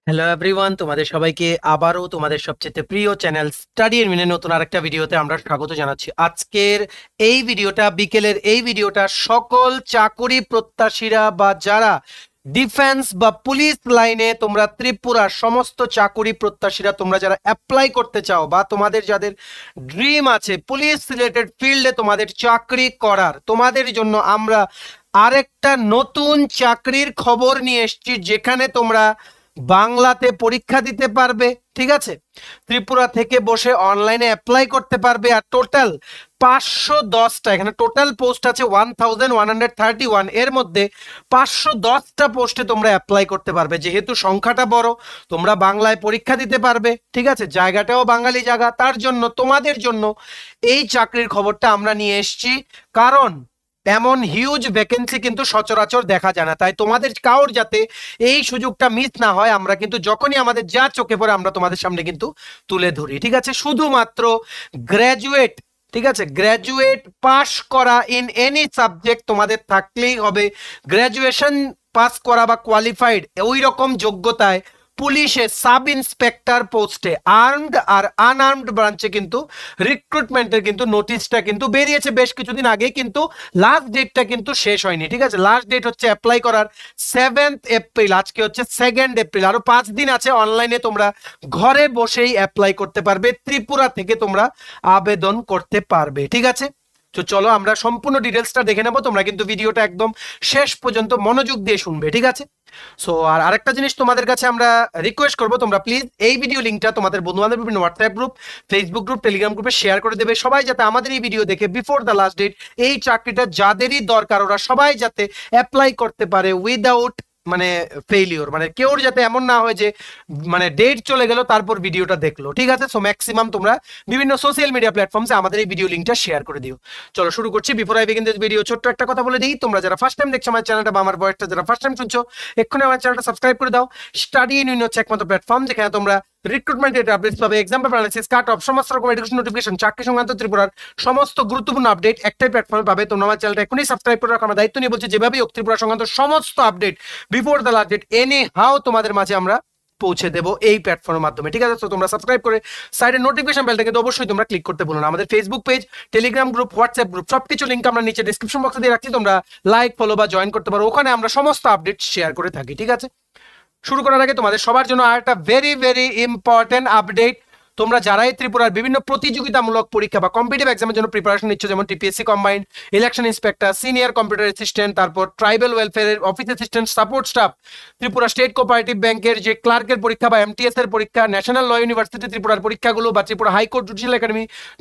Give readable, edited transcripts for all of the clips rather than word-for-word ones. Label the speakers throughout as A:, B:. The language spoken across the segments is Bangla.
A: হ্যালো এভরিওয়ান, তোমাদের সবাইকে আবারও তোমাদের সবচেয়ে প্রিয় চ্যানেল স্টাডি ইন মিনে নতুন আরেকটা ভিডিওতে আমরা স্বাগত জানাচ্ছি। আজকের এই ভিডিওটা, বিকেলের এই ভিডিওটা সকল চাকরি প্রত্যাশীরা বা যারা ডিফেন্স বা পুলিশ লাইনে তোমরা ত্রিপুরার সমস্ত চাকরি প্রত্যাশীরা তোমরা যারা অ্যাপ্লাই করতে চাও বা তোমাদের যাদের ড্রিম আছে পুলিশ রিলেটেড ফিল্ডে তোমাদের চাকরি করার, তোমাদের জন্য আমরা আরেকটা নতুন চাকরির খবর নিয়ে এসেছি, যেখানে তোমরা বাংলাতে পরীক্ষা দিতে পারবে। ঠিক আছে, ত্রিপুরা থেকে বসে অনলাইনে অ্যাপ্লাই করতে পারবে। আর টোটাল 510টা, এখানে টোটাল পোস্ট আছে 1131, এর মধ্যে 510টা পোস্টে তোমরা অ্যাপ্লাই করতে পারবে। যেহেতু সংখ্যাটা বড়, তোমরা বাংলায় পরীক্ষা দিতে পারবে। ঠিক আছে, জায়গাটাও বাঙালি জায়গা, তার জন্য তোমাদের জন্য এই চাকরির খবরটা আমরা নিয়ে এসেছি। কারণ এমন হিউজ ভ্যাকেন্সি কিন্তু সচরাচর দেখা যায় না, তাই তোমাদের কারোর যাতে এই সুযোগটা মিস না হয়, আমরা কিন্তু যখনই আমাদের যা চোখে পড়ে আমরা তোমাদের সামনে কিন্তু তুলে ধরি। ঠিক আছে, শুধুমাত্র গ্র্যাজুয়েট, ঠিক আছে, গ্র্যাজুয়েট পাস করা ইন এনি সাবজেক্ট তোমাদের থাকলেই হবে। গ্র্যাজুয়েশন পাস করা বা কোয়ালিফাইড ওই রকম যোগ্যতায় পুলিশে সাব ইন্সপেক্টর পোস্টে আর্মড আর আনআর্মড ব্রাঞ্চে কিন্তু রিক্রুটমেন্টের কিন্তু নোটিশটা কিন্তু বেরিয়েছে বেশ কিছুদিন আগে, কিন্তু লাস্ট ডেটটা কিন্তু শেষ হয়নি। ঠিক আছে, লাস্ট ডেট হচ্ছে অ্যাপ্লাই করার 7th এপ্রিল, আজকে হচ্ছে 2nd এপ্রিল, আরো 5 দিন আছে। অনলাইনে তোমরা ঘরে বসেই অ্যাপ্লাই করতে পারবে, ত্রিপুরা থেকে তোমরা আবেদন করতে পারবে। ঠিক আছে, তো চলো আমরা সম্পূর্ণ ডিটেলসটা দেখে নেবো। তোমরা কিন্তু ভিডিওটা একদম শেষ পর্যন্ত মনোযোগ দিয়ে শুনবে। ঠিক আছে, সো আর আরেকটা জিনিস তোমাদের কাছে আমরা রিকোয়েস্ট করবো, তোমরা প্লিজ এই ভিডিও লিঙ্কটা তোমাদের বন্ধু বান্ধব বিভিন্ন WhatsApp group, Facebook group, Telegram গ্রুপে শেয়ার করে দেবে। সবাই যাতে আমাদের এই ভিডিও দেখে বিফোর দ্য লাস্ট ডেট এই চাকরিটা যাদেরই দরকার ওরা সবাই যাতে অ্যাপ্লাই করতে পারে উইদাউট মানে ফেইলিওর, মানে কেউর যাতে এমন না হয় যে মানে ডেট চলে গেল তারপর ভিডিওটা দেখলো। ঠিক আছে, সো ম্যাক্সিমাম তোমরা বিভিন্ন সোশ্যাল মিডিয়া প্ল্যাটফর্মসে আমাদের এই ভিডিও লিঙ্কটা শেয়ার করে দিও। চলো শুরু করছি। Before I begin this video ছোট্ট একটা কথা বলে দিই, তোমরা যারা ফার্স্ট টাইম দেখছো আমার চ্যানেলটা বা আমার ভয়েসটা যারা ফার্স্ট টাইম শুনছো, এক্ষুনি আমার চ্যানেলটা সাবস্ক্রাইব করে দাও। স্টাডি ইন ইউনিয়ন হচ্ছে একমাত্র প্ল্যাটফর্ম যেখানে তোমরা রিক্রুটমেন্ট ডেটা আপডেটস পাবে, exam paper analysis, cut off, সমস্ত রকম এডুকেশন নোটিফিকেশন, চাকরি সংক্রান্ত ত্রিপুরার সমস্ত গুরুত্বপূর্ণ আপডেট একটাই প্ল্যাটফর্মে পাবে। তোমরা আমার চ্যানেলটা এখনই সাবস্ক্রাইব করে রাখো। আমার দায়িত্ব নিয়ে বলছি, যেভাবেই হোক ত্রিপুরা সংক্রান্ত সমস্ত update before the last date anyhow তোমাদের মাঝে আমরা পৌঁছে দেবো এই প্ল্যাটফর্মের মাধ্যমে। ঠিক আছে, তো তোমরা সাবস্ক্রাইব করে সাইডে নোটিফিকেশন বেলটা কিন্তু অবশ্যই তোমরা ক্লিক করতে ভুলো না। আমাদের Facebook page, Telegram group, WhatsApp group সবকিছু লিঙ্ক আমরা নিচে ডিসক্রিপশন বক্সে দিয়ে রাখছি, তোমরা লাইক, ফলো বা জয়েন করতে পারো। ওখানে আমরা সমস্ত আপডেট শেয়ার করে থাকি। ঠিক আছে, শুরু করার আগে তোমাদের সবার জন্য আরেকটা ভেরি ভেরি ইম্পর্টেন্ট আপডেট। তোমরা যারাই ত্রিপুরার বিভিন্ন প্রতিযোগিতামূলক পরীক্ষা বা কম্পিটিটিভ এক্সামের জন্য প্রিপারেশন নিচ্ছ, যেমন TPSC combined, election inspector, senior computer assistant, তারপর ট্রাইবাল ওয়েলফেয়ারের office assistant, support staff, Tripura state cooperative ব্যাংকের যে ক্লার্কের পরীক্ষা বা এমটিএস এর পরীক্ষা, ন্যাশনাল ল ইউনিভার্সিটি ত্রিপুরার পরীক্ষাগুলো বা ত্রিপুরা হাইকোর্ট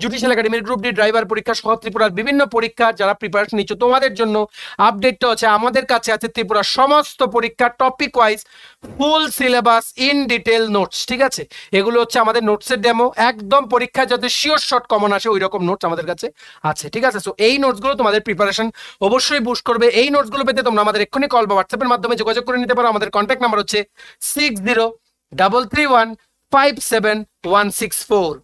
A: জুডিশিয়াল একাডেমির গ্রুপ ডি ড্রাইভার পরীক্ষা সহ ত্রিপুরার বিভিন্ন পরীক্ষা যারা প্রিপারেশন নিচ্ছ, তোমাদের জন্য আপডেটটা হচ্ছে আমাদের কাছে আছে ত্রিপুরার সমস্ত পরীক্ষা topic wise full syllabus in detail notes. ঠিক আছে, এগুলো হচ্ছে আমাদের নোটসের ডেমো, একদম পরীক্ষায় যাতে শিওর শর্ট কমন আসে ওই রকম নোটস আমাদের কাছে আছে। ঠিক আছে, সো এই নোটসগুলো তোমাদের প্রিপারেশন অবশ্যই বুস্ট করবে। এই নোটসগুলো পেতে তোমরা আমাদের এক্ষুনি কল বা হোয়াটসঅ্যাপের মাধ্যমে যোগাযোগ করে নিতে পারো। আমাদের কন্ট্যাক্ট নাম্বার হচ্ছে 6033157164।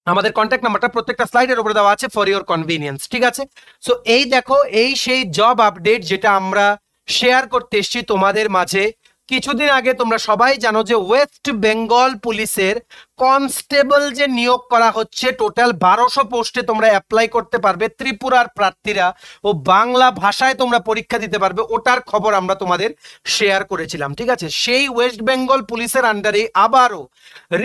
A: আমাদের কন্ট্যাক্ট নাম্বারটা প্রত্যেকটা স্লাইডের উপরে দেওয়া আছে ফর ইওর কনভিনিয়েন্স। ঠিক আছে, সো এই দেখো, এই সেই জব আপডেট যেটা আমরা শেয়ার করতে এসেছি তোমাদের মাঝে। কিছুদিন আগে তোমরা সবাই জানো যে ওয়েস্ট বেঙ্গল পুলিশের কনস্টেবল যে নিয়োগ করা হচ্ছে, টোটাল 1200 পোস্টে তোমরা অ্যাপ্লাই করতে পারবে ত্রিপুরার প্রার্থীরা, ও বাংলা ভাষায় তোমরা পরীক্ষা দিতে পারবে। ওটার খবর আমরা তোমাদের শেয়ার করেছিলাম। ঠিক আছে, সেই ওয়েস্ট বেঙ্গল পুলিশের আন্ডারে আবারও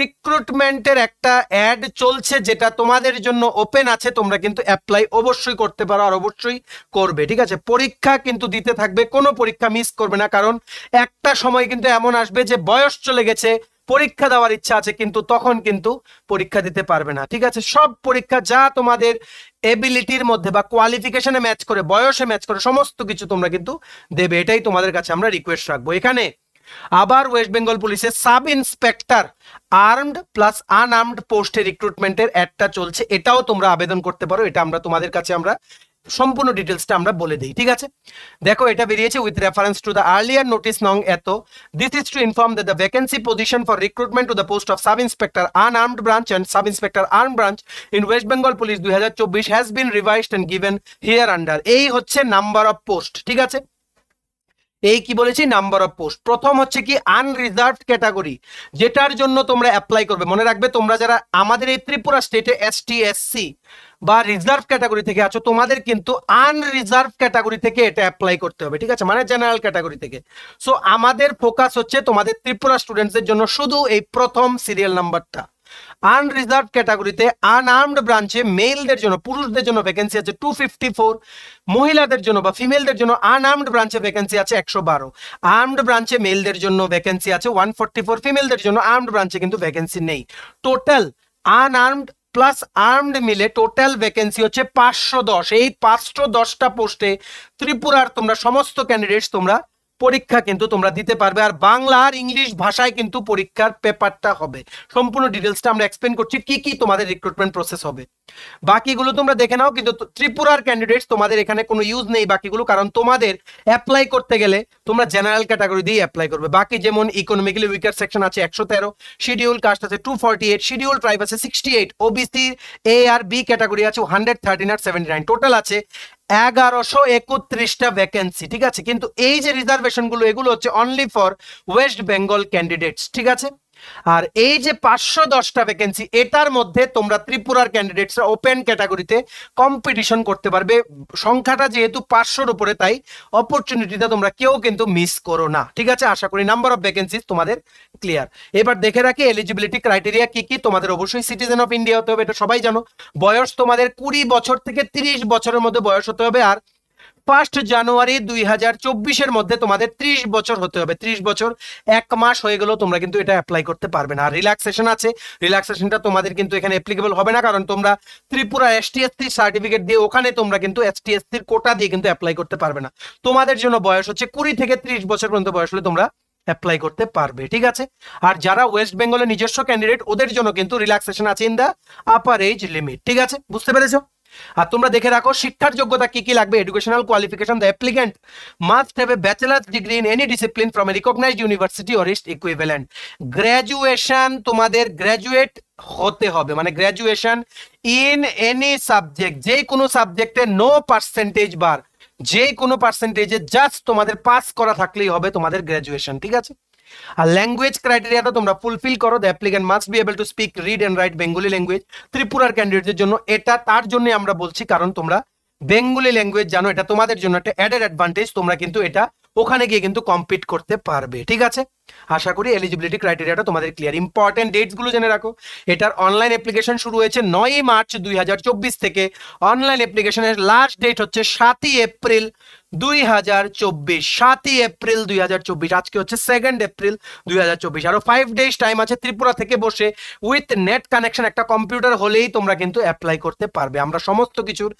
A: রিক্রুটমেন্টের একটা অ্যাড চলছে, যেটা তোমাদের জন্য ওপেন আছে। তোমরা কিন্তু অ্যাপ্লাই অবশ্যই করতে পারো আর অবশ্যই করবে। ঠিক আছে, পরীক্ষা কিন্তু দিতে থাকবে, কোনো পরীক্ষা মিস করবে না, কারণ একটা সময় কিন্তু এমন আসবে যে বয়স চলে গেছে, পরীক্ষা দেওয়ার ইচ্ছা আছে কিন্তু তখন কিন্তু পরীক্ষা দিতে পারবে না। ঠিক আছে, সব পরীক্ষা যা তোমাদের এবিলিটির মধ্যে বা কোয়ালিফিকেশনে ম্যাচ করে, বয়সে ম্যাচ করে, সমস্ত কিছু তোমরা কিন্তু দেবে। এটাই তোমাদের কাছে আমরা রিকোয়েস্ট রাখবো। এখানে আবার ওয়েস্ট বেঙ্গল পুলিশের sub inspector armed plus unarmed পোস্টে রিক্রুটমেন্টের অ্যাডটা চলছে, এটাও তোমরা আবেদন করতে পারো। এটা আমরা তোমাদের কাছে আমরা সম্পূর্ণ ডিটেলসটা আমরা বলে দিই। ঠিক আছে, দেখো এটা বেরিয়েছে with reference to the earlier notice নং এত, this is to inform that the vacancy position for recruitment to the post of sub inspector unarmed branch and sub inspector arm branch in West Bengal police 2024 has been revised and given here under. এই হচ্ছে নাম্বার অফ পোস্ট। ঠিক আছে, এই কি বলেছি, নাম্বার অফ পোস্ট। প্রথম হচ্ছে কি আনরিজার্ভড ক্যাটাগরি, যেটার জন্য তোমরা অ্যাপ্লাই করবে। মনে রাখবে তোমরা যারা আমাদের এই ত্রিপুরা স্টেটে এসটি এসসি বা রিজার্ভ ক্যাটাগরি থেকে আছো, তোমাদের কিন্তু আনরিজার্ভ ক্যাটাগরি থেকে এটা অ্যাপ্লাই করতে হবে, ঠিক আছে, মানে জেনারেল ক্যাটাগরি থেকে। সো আমাদের ফোকাস হচ্ছে তোমাদের ত্রিপুরা স্টুডেন্টসদের জন্য শুধু এই প্রথম সিরিয়াল নাম্বারটা। আনরিজার্ভ ক্যাটাগরিতে আনআর্মড ব্রাঞ্চে মেলদের জন্য, পুরুষদের জন্য ভ্যাকেন্সি আছে 254, মহিলাদের জন্য বা ফিমেলদের জন্য আনআর্মড ব্রাঞ্চে ভ্যাকেন্সি আছে 112, আর্মড ব্রাঞ্চে মেলদের জন্য ভ্যাকেন্সি আছে 144, ফিমেলদের জন্য আর্মড ব্রাঞ্চে কিন্তু ভ্যাকেন্সি নেই। টোটাল আনআর্মড প্লাস আর্মড মিলে টোটাল ভ্যাকেন্সি হচ্ছে 510। এই 510টা পোস্টে ত্রিপুরার তোমরা সমস্ত ক্যান্ডিডেটস তোমরা পরীক্ষা কিন্তু তোমরা দিতে পারবে। আর বাংলা আর ইংলিশ ভাষায় কিন্তু পরীক্ষার পেপারটা হবে। সম্পূর্ণ ডিটেলসটা আমরা এক্সপ্লেন করছি কি কি তোমাদের রিক্রুটমেন্ট প্রসেস হবে, বাকিগুলো তোমরা দেখে নাও। কিন্তু ত্রিপুরার ক্যান্ডিডেটস তোমাদের এখানে কোনো ইউজ নেই বাকিগুলো, কারণ তোমাদের অ্যাপ্লাই করতে গেলে তোমরা জেনারেল ক্যাটাগরি দিয়ে অ্যাপ্লাই করবে। বাকি যেমন ইকোনমিক্যালি উইকার সেকশন আছে 113, শিডিউল কাস্ট আছে 248, শিডিউল ট্রাইব আছে 68, ওবিসি এ আর বি ক্যাটাগরি আছে 113 আর 79, টোটাল আছে 1131টা ভ্যাকেন্সি, ঠিক আছে। কিন্তু এই যে রিজার্ভেশন গুলো, এগুলো হচ্ছে only for West Bengal candidates, ঠিক আছে। আর এই যে 510টা ভ্যাকেন্সি, এটার মধ্যে তোমরা ত্রিপুরার ক্যান্ডিডেটসরা ওপেন ক্যাটাগরিতে কম্পিটিশন করতে পারবে। সংখ্যাটা যেহেতু 500-র উপরে, তাই অপরচুনিটিটা তোমরা কেউ কিন্তু মিস করো না, ঠিক আছে। আশা করি নাম্বার অফ ভ্যাকেন্সি তোমাদের ক্লিয়ার। এবার দেখে রাখি এলিজিবিলিটি ক্রাইটেরিয়া কি কি। তোমাদের অবশ্যই সিটিজেন অফ ইন্ডিয়া হতে হবে, এটা সবাই জানো। বয়স তোমাদের 20 বছর থেকে 30 বছরের মধ্যে বয়স হতে হবে। আর 1 জানুয়ারি 2024-এর মধ্যে তোমাদের 30 বছর হতে হবে। 30 বছর 1 মাস হয়ে গেল তোমরা কিন্তু এটা অ্যাপ্লাই করতে পারবে না। আর রিল্যাক্সেশন আছে, রিল্যাক্সেশনটা তোমাদের কিন্তু এখানে অ্যাপ্লিকেবল হবে না, কারণ তোমরা ত্রিপুরা এসটিএসসি সার্টিফিকেট দিয়ে ওখানে তোমরা কিন্তু এসটিএসসির কোটা দিয়ে কিন্তু অ্যাপ্লাই করতে পারবে না। তোমাদের জন্য বয়স হচ্ছে 20 থেকে 30 বছর পর্যন্ত বয়স হলে তোমরা অ্যাপ্লাই করতে পারবে, ঠিক আছে। আর যারা ওয়েস্ট বেঙ্গলের নিজস্ব ক্যান্ডিডেট, ওদের জন্য কিন্তু রিল্যাক্সেশন আছে in the upper age limit, ঠিক আছে, বুঝতে পেরেছো। আর তোমরা দেখে রাখো শিক্ষার যোগ্যতা কি কি লাগবে। Educational qualification, the applicant must have a bachelor's degree in any discipline from a recognised university or its equivalent. Graduation তোমাদের গ্র্যাজুয়েট হতে হবে, মানে গ্র্যাজুয়েশন ইন এনি সাবজেক্ট, যে কোনো সাবজেক্টে নো পার্সেন্টেজ বার, যে কোনো পার্সেন্টেজে জাস্ট তোমাদের পাস করা থাকলেই হবে তোমাদের গ্র্যাজুয়েশন, ঠিক আছে। আর ল্যাঙ্গুয়েজ ক্রাইটেরিয়াটা তোমরা ফুলফিল করো। The applicant must be able to speak, read and write Bengali language. ত্রিপুরার ক্যান্ডিডেটদের জন্য এটা তার জন্য আমরা বলছি, কারণ তোমরা বেঙ্গলি ল্যাঙ্গুয়েজ জানো, এটা তোমাদের জন্য একটা অ্যাডেড অ্যাডভান্টেজ। তোমরা কিন্তু এটা ওখানে গিয়ে কিন্তু কম্পিট করতে পারবে, ঠিক আছে। আশা করি এলিজিবিলিটি ক্রাইটেরিয়াটা তোমাদের ক্লিয়ার। ইম্পর্টেন্ট ডেটস গুলো জেনে রাখো। এটার অনলাইন অ্যাপ্লিকেশন শুরু হয়েছে 9 মার্চ 2024 থেকে। অনলাইন অ্যাপ্লিকেশনের লাস্ট ডেট হচ্ছে 7 এপ্রিল 2024, 7 এপ্রিল 2024। আজকে হচ্ছে 2 এপ্রিল 2024। আরো 5 ডেজ টাইম আছে। ত্রিপুরা থেকে বসে উইথ নেট কানেকশন একটা কম্পিউটার হলেই তোমরা কিন্তু অ্যাপ্লাই করতে পারবে। আমরা সমস্ত কিছুর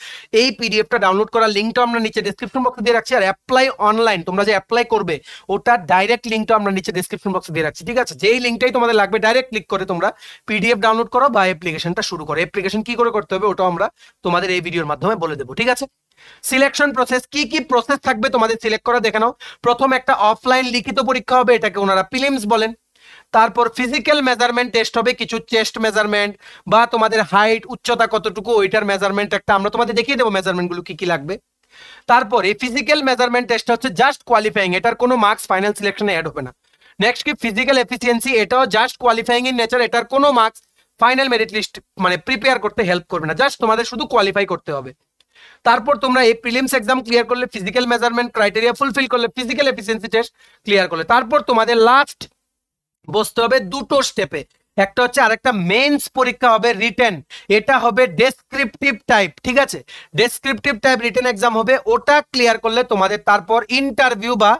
A: এই পিডিএফটা ডাউনলোড করার লিঙ্কটা আমরা নিচে ডেসক্রিপশন বক্সে দিয়ে রাখছি। আর অ্যাপ্লাই অনলাইন তোমরা যে অ্যাপ্লাই করবে, ওটার ডাইরেক্ট লিঙ্কটা আমরা নিচে ডেসক্রিপশন বক্সে দিয়ে রাখছি, ঠিক আছে। যেই লিঙ্কটাই তোমাদের লাগবে ডাইরেক্ট ক্লিক করে তোমরা পিডিএফ ডাউনলোড করো বা অ্যাপ্লিকেশনটা শুরু করো। অ্যাপ্লিকেশন কি করে করতে হবে ওটাও আমরা তোমাদের এই ভিডিওর মাধ্যমে বলে দেবো, ঠিক আছে। সিলেকশন প্রসেস, কি কি প্রসেস থাকবে তোমাদের সিলেক্ট করা দেখে নাও। প্রথম একটা অফলাইন লিখিত পরীক্ষা হবে, এটাকে ওনারা প্রিলিমস বলেন। তারপর ফিজিক্যাল মেজারমেন্ট টেস্ট হবে, কিছু চেস্ট মেজারমেন্ট বা তোমাদের হাইট উচ্চতা কতটুকু ওইটার মেজারমেন্ট একটা আমরা তোমাদের দেখিয়ে দেবো মেজারমেন্ট গুলো কি কি লাগবে। তারপর এই ফিজিক্যাল মেজারমেন্ট টেস্ট হচ্ছে জাস্ট কোয়ালিফাইং, এটার কোনো মার্কস ফাইনাল সিলেকশনে অ্যাড হবে না। নেক্সট কি ফিজিক্যাল এফিসিয়েন্সি, এটাও জাস্ট কোয়ালিফাইং ইন নেচার, এটার কোনো মার্কস ফাইনাল মেরিট লিস্ট মানে প্রিপেয়ার করতে হেল্প করবে না, জাস্ট তোমাদের শুধু কোয়ালিফাই করতে হবে। তারপর তোমরা এই প্রিলিমস এক্সাম ক্লিয়ার করলে, ফিজিক্যাল মেজারমেন্ট ক্রাইটেরিয়া ফুলফিল করলে, ফিজিক্যাল এফিসিয়েন্সি টেস্ট ক্লিয়ার করলে, তারপর তোমাদের লাস্ট বসতে হবে দুটো স্টেপে। একটা হচ্ছে আরেকটা মেন্স পরীক্ষা হবে রিটেন, এটা হবে ডেসক্রিপটিভ টাইপ, ঠিক আছে। ডেসক্রিপটিভ টাইপ রিটেন এক্সাম হবে, ওটা ক্লিয়ার করলে তোমাদের তারপর ইন্টারভিউ বা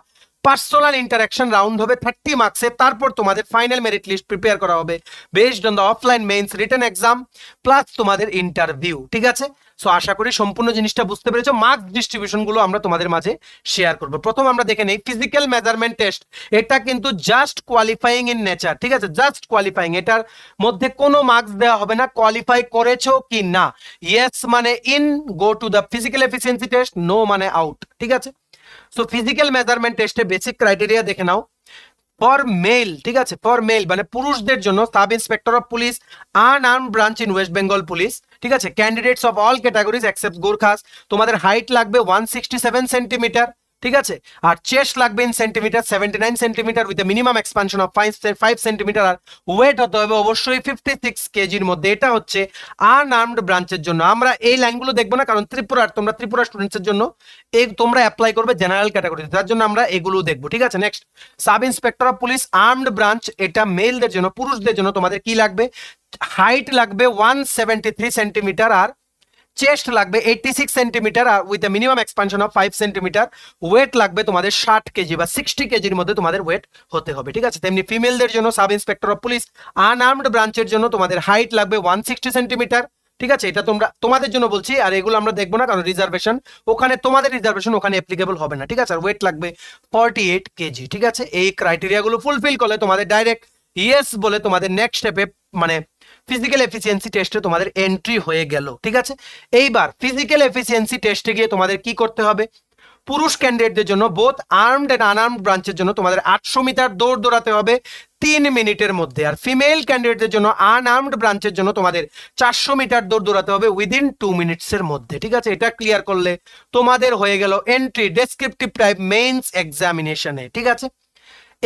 A: পার্সোনাল ইন্টারাকশন রাউন্ড হবে 30 মার্কসে। তারপর তোমাদের ফাইনাল মেরিট লিস্ট প্রিপেয়ার করা হবে based on the offline means written exam plus তোমাদের ইন্টারভিউ, ঠিক আছে। সো আশা করি সম্পূর্ণ জিনিসটা বুঝতে পেরেছো। মার্কস ডিস্ট্রিবিউশন গুলো আমরা তোমাদের মাঝে শেয়ার করব। প্রথম আমরা দেখে নেই ফিজিক্যাল মেজারমেন্ট টেস্ট, এটা কিন্তু জাস্ট কোয়ালিফাইং ইন নেচার, ঠিক আছে, জাস্ট কোয়ালিফাইং, এটার মধ্যে কোনো মার্কস দেওয়া হবে না, কোয়ালিফাই করেছো কি না। ইয়েস মানে in, go to the physical efficiency test, no মানে আউট, ঠিক আছে। সো ফিজিক্যাল মেজারমেন্ট টেস্টে বেসিক ক্রাইটেরিয়া দেখে নাও। ফর মেল, ঠিক আছে, ফর মেল মানে পুরুষদের জন্য sub inspector of police unarmed branch in West Bengal police, ঠিক আছে। Candidates of all categories except Gorkhas. তোমাদের হাইট লাগবে 167 সেন্টিমিটার, ঠিক আছে। আর চেস্ট লাগবে in centimetre 79 centimetre with minimum expansion of 5 centimetre. আর ওয়েট হতে হবে অবশ্যই 56 কেজির মধ্যে। এটা হচ্ছে আনআর্মড ব্রাঞ্চের জন্য। আমরা এই লাইনগুলো দেখবো না, কারণ তোমরা ত্রিপুরা স্টুডেন্টসের জন্য এই তোমরা অ্যাপ্লাই করবে জেনারেল ক্যাটাগরিতে, তার জন্য আমরা এগুলো দেখবো। ঠিক আছে। Next, sub inspector of police armed branch, এটা মেলদের জন্য। পুরুষদের জন্য তোমাদের কি লাগবে? হাইট লাগবে 173 সেন্টিমিটার, আর চেস্ট লাগবে 86 সেন্টিমিটার আর with minimum expansion of 5 centimetre. Weight লাগবে তোমাদের 60 কেজি বা 60 কেজির মধ্যে তোমাদের ওয়েট হতে হবে। ঠিক আছে। তেমনি ফিমেলদের জন্য sub inspector of police unarmed ব্রাঞ্চের জন্য তোমাদের হাইট লাগবে 160 সেন্টিমিটার। ঠিক আছে। এটা তোমাদের জন্য বলছি, আর এগুলো আমরা দেখবো না, কারণ রিজার্ভেশন ওখানে, তোমাদের রিজার্ভেশন ওখানে অ্যাপ্লিকেবল হবে না। ঠিক আছে। আর ওয়েট লাগবে 48 কেজি। ঠিক আছে। এই ক্রাইটেরিয়াগুলো ফুলফিল করলে তোমাদের ডাইরেক্ট ইয়েস বলে তোমাদের নেক্সট স্টেপে মানে ফিজিক্যাল এফিসিয়েন্সি টেস্টে তোমাদের এন্ট্রি হয়ে গেল। ঠিক আছে। এইবার ফিজিক্যাল এফিসিয়েন্সি টেস্টে গিয়ে তোমাদের কি করতে হবে? পুরুষ ক্যান্ডিডেটদের জন্য বোথ আর্মড এন্ড আনআর্মড ব্রাঞ্চের জন্য তোমাদের 800 মিটার দৌড় দৌড়াতে হবে 3 মিনিটের মধ্যে। আর ফিমেল ক্যান্ডিডেটদের জন্য আনআর্মড ব্রাঞ্চের জন্য তোমাদের 400 মিটার দৌড় দৌড়াতে হবে উইদিন 2 মিনিটসের মধ্যে। ঠিক আছে। এটা ক্লিয়ার করলে তোমাদের হয়ে গেল এন্ট্রি ডেসক্রিপটিভ টাইপ মেইনস এক্সামিনেশনে। ঠিক আছে।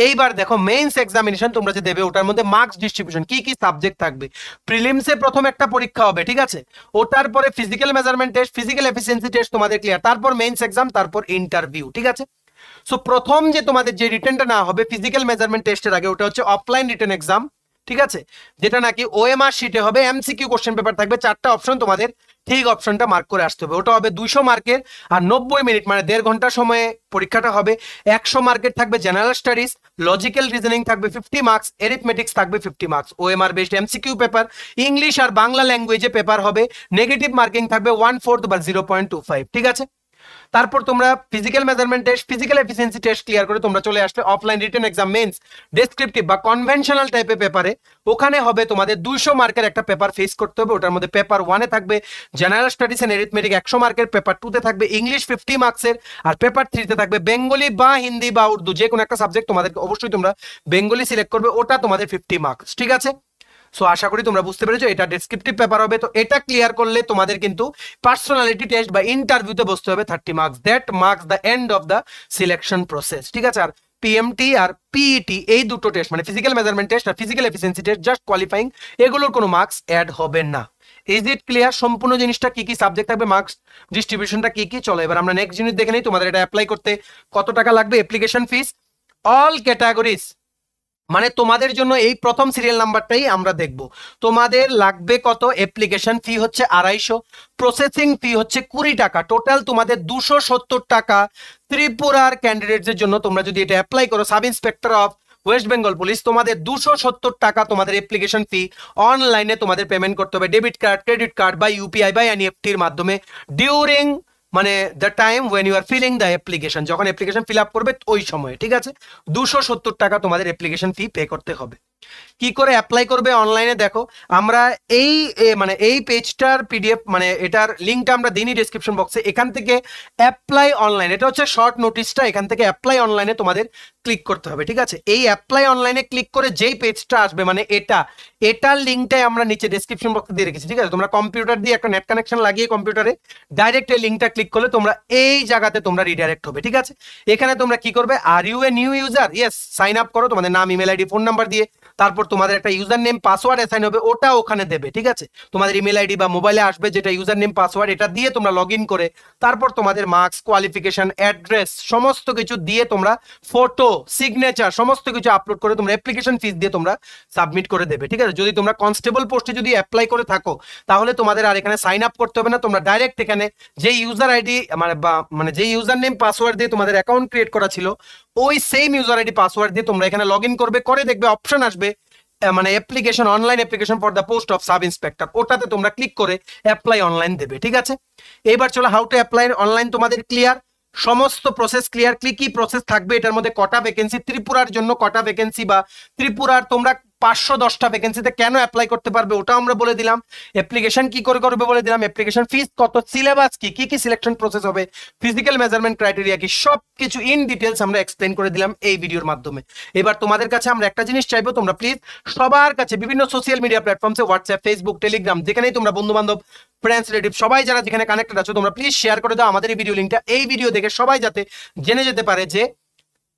A: এইবার দেখো মেইনস এক্সামিনেশন তোমরা যে দেবে ওটার মধ্যে মার্কস ডিস্ট্রিবিউশন কি কি সাবজেক্ট থাকবে। প্রিলিমসে প্রথম একটা পরীক্ষা হবে। ঠিক আছে। ওটার পরে physical measurement test, physical efficiency test তোমাদের ক্লিয়ার, তারপর মেইনস এক্সাম, তারপর ইন্টারভিউ। ঠিক আছে। সো প্রথম যে তোমাদের যে রিটেনটা না হবে ফিজিক্যাল মেজারমেন্ট টেস্টের আগে, ওটা হচ্ছে অফলাইন রিটেন এক্সাম। ঠিক আছে। যেটা নাকি ওএমআর শিটে হবে, এমসিকিউ কোশ্চেন পেপার থাকবে, 4টা অপশন, তোমাদের ঠিক অপশনটা মার্ক করে আসতে হবে। ওটা হবে 200 মার্কের আর 90 মিনিট মানে 1.5 ঘন্টা সময়ে পরীক্ষাটা হবে। 100 মার্কের থাকবে জেনারেল স্টাডিজ, লজিক্যাল রিজনিং থাকবে 50 মার্কস, এরিথমেটিক্স থাকবে 50 marks, OMR based MCQ paper, English আর বাংলা ল্যাঙ্গুয়েজে পেপার হবে, নেগেটিভ মার্কিং থাকবে 1/4 বা 0.25। ঠিক আছে। তারপর তোমরা physical measurement test, physical efficiency test clear করে তোমরা চলে আসলে offline written exam mains descriptive বা কনভেনশনাল টাইপের পেপারে। ওখানে হবে তোমাদের 200 মার্কের একটা পেপার ফেস করতে হবে। ওটার মধ্যে পেপার 1-এ থাকবে জেনারেল স্টাডিজ এন্ড এরিথমেটিক 100 মার্কের, পেপার 2-তে থাকবে ইংলিশ 50 মার্কসের, আর পেপার 3-তে থাকবে বেঙ্গলি বা হিন্দি বা উর্দু, যে কোনো একটা সাবজেক্ট তোমাদের অবশ্যই তোমরা বেঙ্গলি সিলেক্ট করবে, ওটা তোমাদের 50 মার্কস। ঠিক আছে। সো আশা করি তোমরা বুঝতে পেরেছো এটা ডেসক্রিপটিভ পেপার হবে। তো এটা ক্লিয়ার করলে তোমাদের কিন্তু পার্সোনালিটি টেস্ট বা ইন্টারভিউতে বসতে হবে 30 marks. That marks the end of the selection process. ঠিক আছে। আর পিএমটি আর পিইটি এই দুটো টেস্ট মানে ফিজিক্যাল মেজারমেন্ট টেস্ট আর physical efficiency test just qualifying, এগুলোর কোনো মার্কস অ্যাড হবে না। Is it clear? সম্পূর্ণ জিনিসটা কি কি সাবজেক্ট থাকবে, মার্কস ডিস্ট্রিবিউশনটা কি কি। চলো এবার আমরা নেক্সট জিনিস দেখে নিই। তোমাদের এটা অ্যাপ্লাই করতে কত টাকা লাগবে। অ্যাপ্লিকেশন ফিস অল ক্যাটাগরিজ, মানে তোমাদের জন্য এই প্রথম সিরিয়াল নাম্বারটাই আমরা দেখব। তোমাদের লাগবে কত? অ্যাপ্লিকেশন ফি হচ্ছে 250, প্রসেসিং ফি হচ্ছে 20 টাকা, টোটাল তোমাদের 270 টাকা। ত্রিপুরার ক্যান্ডিডেটদের জন্য তোমরা যদি এটা অ্যাপ্লাই করো sub inspector of West Bengal police, তোমাদের 270 টাকা তোমাদের অ্যাপ্লিকেশন ফি অনলাইনে তোমাদের পেমেন্ট করতে হবে ডেবিট কার্ড, ক্রেডিট কার্ড বা ইউপিআই বা এনইএফটির মাধ্যমে ডিউরিং মানে the time when you are filling the application, যখন অ্যাপ্লিকেশন ফিল আপ করবে ওই সময়ে। ঠিক আছে। 270 টাকা তোমাদের অ্যাপ্লিকেশন ফি পে করতে হবে। কি করে অ্যাপ্লাই করবে অনলাইনে দেখো, আমরা মানে এই পেজটার পিডিএফ মানে এটার লিঙ্কটা আমরা দিইনি ডেসক্রিপশন বক্সে। এখান থেকে অ্যাপ্লাই অনলাইন, এটা হচ্ছে শর্ট নোটিশটা, এখান থেকে অ্যাপ্লাই অনলাইনে তোমাদের ক্লিক করতে হবে। ঠিক আছে। এই অ্যাপ্লাই অনলাইনে ক্লিক করে যেই পেজটা আসবে মানে এটার লিঙ্কটাই আমরা নিচে ডেসক্রিপশন বক্সে দিয়ে রেখেছি। ঠিক আছে। তোমরা কম্পিউটার দিয়ে একটা নেট কানেকশন লাগিয়ে কম্পিউটারে ডাইরেক্ট এই লিঙ্কটা ক্লিক করলে তোমরা এই জায়গাতে তোমরা রিডাইরেক্ট হবে। ঠিক আছে। এখানে তোমরা কি করবে, are you a new user, yes sign up করো তোমাদের নাম, ইমেল আইডি, ফোন নাম্বার দিয়ে, তারপর তোমাদের একটা ইউজার নেম পাসওয়ার্ড অ্যাসাইন হবে, ওটা ওখানে দেবে। ঠিক আছে। তোমাদের ইমেল আইডি বা মোবাইলে আসবে যেটা ইউজার নেম পাসওয়ার্ড, এটা দিয়ে তোমরা লগ ইন করে তারপর তোমাদের মার্কস, কোয়ালিফিকেশন, অ্যাড্রেস সমস্ত কিছু দিয়ে তোমরা ফটো, সিগনেচার সমস্ত কিছু আপলোড করে তোমরা অ্যাপ্লিকেশন ফিস দিয়ে তোমরা সাবমিট করে দেবে। ঠিক আছে। যদি তোমরা কনস্টেবল পোস্টে যদি অ্যাপ্লাই করে থাকো তাহলে তোমাদের আর এখানে সাইন আপ করতে হবে না, তোমরা ডাইরেক্ট এখানে যে ইউজার আইডি মানে যে ইউজার নেম পাসওয়ার্ড দিয়ে তোমাদের অ্যাকাউন্ট ক্রিয়েট করা ছিল ওই সেম ইউজার আইডি পাসওয়ার্ড দিয়ে তোমরা এখানে লগ ইন করবে, করে দেখবে অপশন আসবে মানে application, online application for the post of sub inspector, ওটাতে তোমরা ক্লিক করে অ্যাপ্লাই অনলাইন দেবে। ঠিক আছে। এবার চলো হাউ টু অ্যাপ্লাই অনলাইন তোমাদের ক্লিয়ার, সমস্ত প্রসেস ক্লিয়ার। কি কি প্রসেস থাকবে, এটার মধ্যে কটা ভ্যাকেন্সি, ত্রিপুরার জন্য কটা ভ্যাকেন্সি বা ত্রিপুরার তোমরা 510টা ভ্যাকেন্সিতে কেন অ্যাপ্লাই করতে পারবে ওটাও আমরা বলে দিলাম, অ্যাপ্লিকেশন কি করে করবে বলে দিলাম, অ্যাপ্লিকেশন ফিস কত, সিলেবাস কি, কি সিলেকশন প্রসেস হবে, ফিজিক্যাল মেজারমেন্ট ক্রাইটেরিয়া কি, সবকিছু ইন ডিটেলস আমরা এক্সপ্লেন করে দিলাম এই ভিডিওর মাধ্যমে। এবার তোমাদের কাছে আমরা একটা জিনিস চাইবো, তোমরা প্লিজ সবার কাছে বিভিন্ন সোশ্যাল মিডিয়া প্ল্যাটফর্মসে হোয়াটসঅ্যাপ, ফেসবুক, টেলিগ্রাম, যেখানেই তোমরা বন্ধু বান্ধব, ফ্রেন্ডস, রিলেটিভ সবাই যারা যেখানে কানেক্টেড আছো, তোমরা প্লিজ শেয়ার করে দাও আমাদের এই ভিডিও লিঙ্কটা। এই ভিডিও দেখে সবাই যাতে জেনে যেতে পারে যে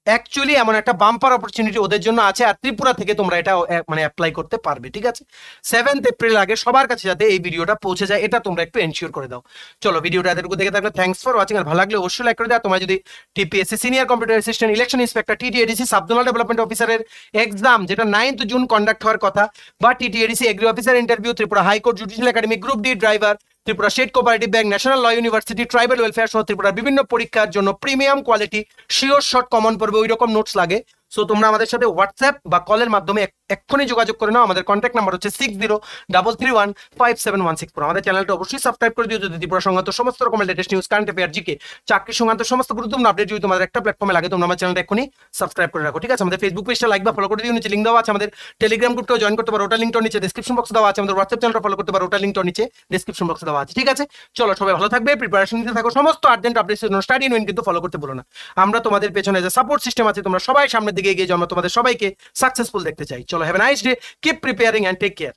A: অ্যাকচুয়ালি এমন একটা বাম্পার অপরচুনিটি ওদের জন্য আছে, আর ত্রিপুরা থেকে তোমরা এটা মানে অ্যাপ্লাই করতে পারবে। ঠিক আছে, 7 এপ্রিল আগে সবার কাছে যাতে এই ভিডিওটা পৌঁছে যায়, এটা তোমরা একটু এনশিওর করে দাও। চলো, ভিডিওটা এতটুকু দেখে থাকলে থ্যাঙ্কস ফর ওয়াচিং, আর ভালো লাগলে অবশ্যই লাইক করে দাও। তোমরা যদি TPSC senior computer assistant, election inspector, TTADC subzonal development অফিসারের এক্সাম যেটা 9 জুন কন্ডাক্ট হওয়ার কথা, বা TTADC agri officer interview, Tripura high court judicial academy, group D driver, Tripura state cooperative bank, national law university, tribal welfare সহ ত্রিপুরার বিভিন্ন পরীক্ষার জন্য premium quality sure short common পড়বে ওই রকম নোটস লাগে। সো তোমরা আমাদের সাথে হোয়াটসঅ্যাপ বা কলের মাধ্যমে এক্ষুনি যোগাযোগ করে নাও। আমাদের কন্ট্যাক্ট নাম্বার হচ্ছে 6033157164। আমাদের চ্যানেলটা অবশ্যই সাবস্ক্রাইব করে দিও যদি ত্রিপুরা সংক্রান্ত সমস্ত রকমের latest news, current affair, GK, চাকরি সংক্রান্ত সমস্ত গুরুত্বপূর্ণ আপডেট যদি তোমাদের একটা প্ল্যাটফর্মে লাগে, তোমরা আমার চ্যানেলটা এক্ষুনি সাবস্ক্রাইব করে রাখো। ঠিক আছে, আমাদের ফেসবুক পেজটা লাইক বা ফলো করে দিও, নিচে লিঙ্ক দেওয়া আছে। আমাদের টেলিগ্রাম গ্রুপটাও জয়েন করতে পারো, ওটা লিঙ্কটা নিচে ডেসক্রিপশন বক্সে দেওয়া আছে। আমাদের হোয়াটসঅ্যাপ চ্যানেলটা ফলো করতে পারো, ওটা লিঙ্কটা নিচে ডেসক্রিপশন বক্সে দেওয়া আছে। ঠিক আছে, চলো সবাই ভালো থাকবে, প্রিপারেশন নিতে থাকো, সমস্ত আর্জেন্ট আপডেটসের জন্য স্টাডি ইন কিন্তু ফলো করতে বলো না। আমরা তোমাদের পেছনে যে সাপোর্ট সিস্টেম আছে, তোমরা সবাই সামনের দিকে এগিয়ে যাও, আমরা তোমাদের সবাইকে সাকসেসফুল দেখতে চাই। চলো, have a nice day, keep preparing and take care.